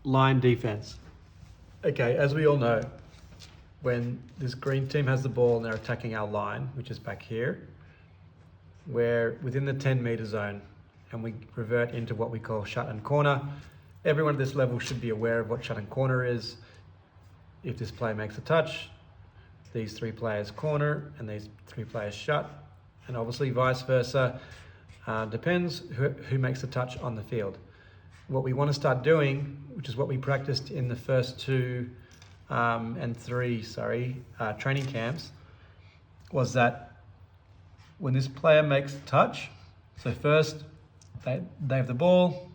line defense. Okay, as we all know, when this green team has the ball and they're attacking our line, which is back here, we're within the 10-meter zone and we revert into what we call shut and corner. Everyone at this level should be aware of what shut and corner is. If this player makes a touch, these three players corner and these three players shut, and obviously vice versa. Depends who makes the touch on the field. What we want to start doing, which is what we practiced in the first two and three training camps, was that when this player makes the touch, so first they have the ball,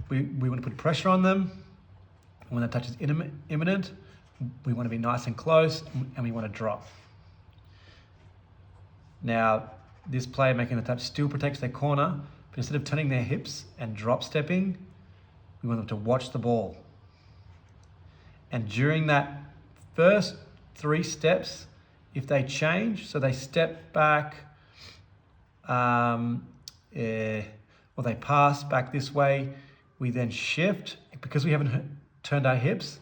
we want to put pressure on them. When the touch is imminent, we want to be nice and close and we want to drop. Now, this player making the touch still protects their corner, but instead of turning their hips and drop stepping, we want them to watch the ball. And during that first 3 steps, if they change, so they step back, or they pass back this way, we then shift. Because we haven't turned our hips,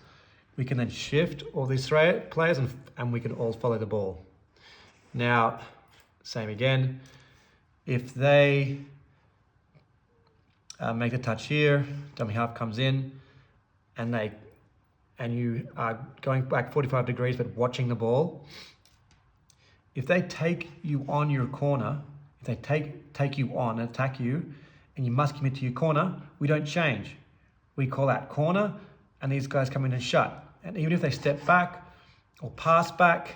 we can then shift all these players and we can all follow the ball. Now, same again. If they make a touch here, dummy half comes in, and you are going back 45 degrees but watching the ball. If they take you on your corner, if they take you on and attack you, and you must commit to your corner, we don't change. We call that corner, and these guys come in and shut. And even if they step back or pass back,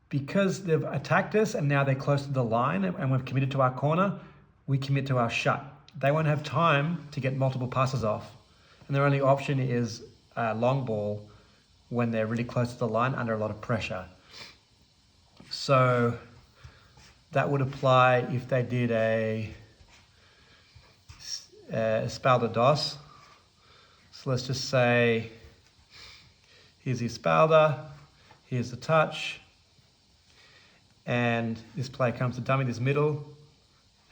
because they've attacked us and now they're close to the line and we've committed to our corner, we commit to our shut. They won't have time to get multiple passes off. And their only option is a long ball when they're really close to the line under a lot of pressure. So that would apply if they did a espalda dos. So let's just say, here's the espalda, here's the touch, and this player comes to dummy this middle,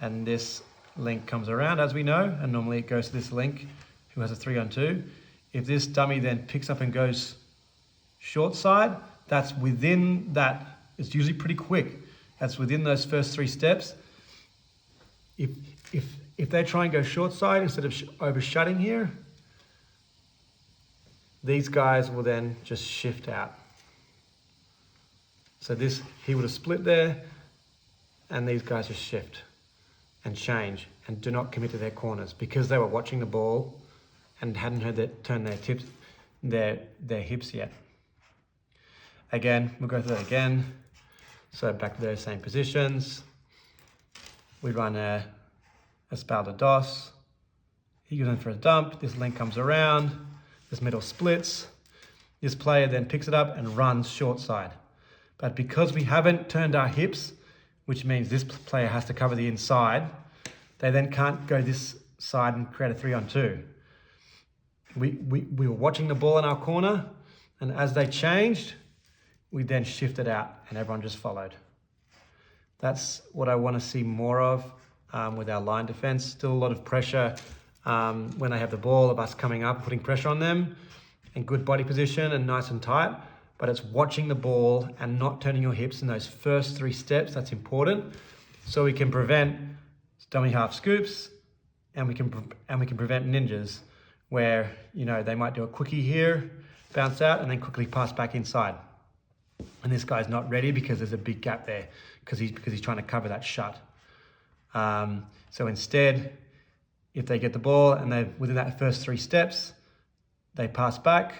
and this link comes around, as we know, and normally it goes to this link who has a 3-on-2. If this dummy then picks up and goes short side, that's within that. It's usually pretty quick. That's within those first 3 steps. If they try and go short side instead of overshutting here, these guys will then just shift out. So he would have split there, and these guys just shift and change and do not commit to their corners because they were watching the ball and hadn't turn their hips yet. Again, we'll go through that again. So back to those same positions. We run a espalda dos. He goes in for a dump. This link comes around. This middle splits. This player then picks it up and runs short side. But because we haven't turned our hips, which means this player has to cover the inside, they then can't go this side and create a 3-on-2. We were watching the ball in our corner, and as they changed, we then shifted out and everyone just followed. That's what I want to see more of with our line defense. Still a lot of pressure when they have the ball, of us coming up, putting pressure on them, and good body position and nice and tight. But it's watching the ball and not turning your hips in those first 3 steps. That's important, so we can prevent dummy half scoops, and we can prevent ninjas, where they might do a quickie here, bounce out, and then quickly pass back inside. And this guy's not ready because there's a big gap there because he's trying to cover that shut. So instead, if they get the ball and they're within that first 3 steps, they pass back,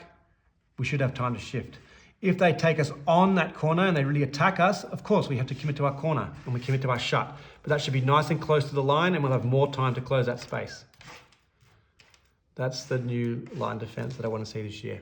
we should have time to shift. If they take us on that corner and they really attack us, of course, we have to commit to our corner and we commit to our shut. But that should be nice and close to the line, and we'll have more time to close that space. That's the new line defense that I want to see this year.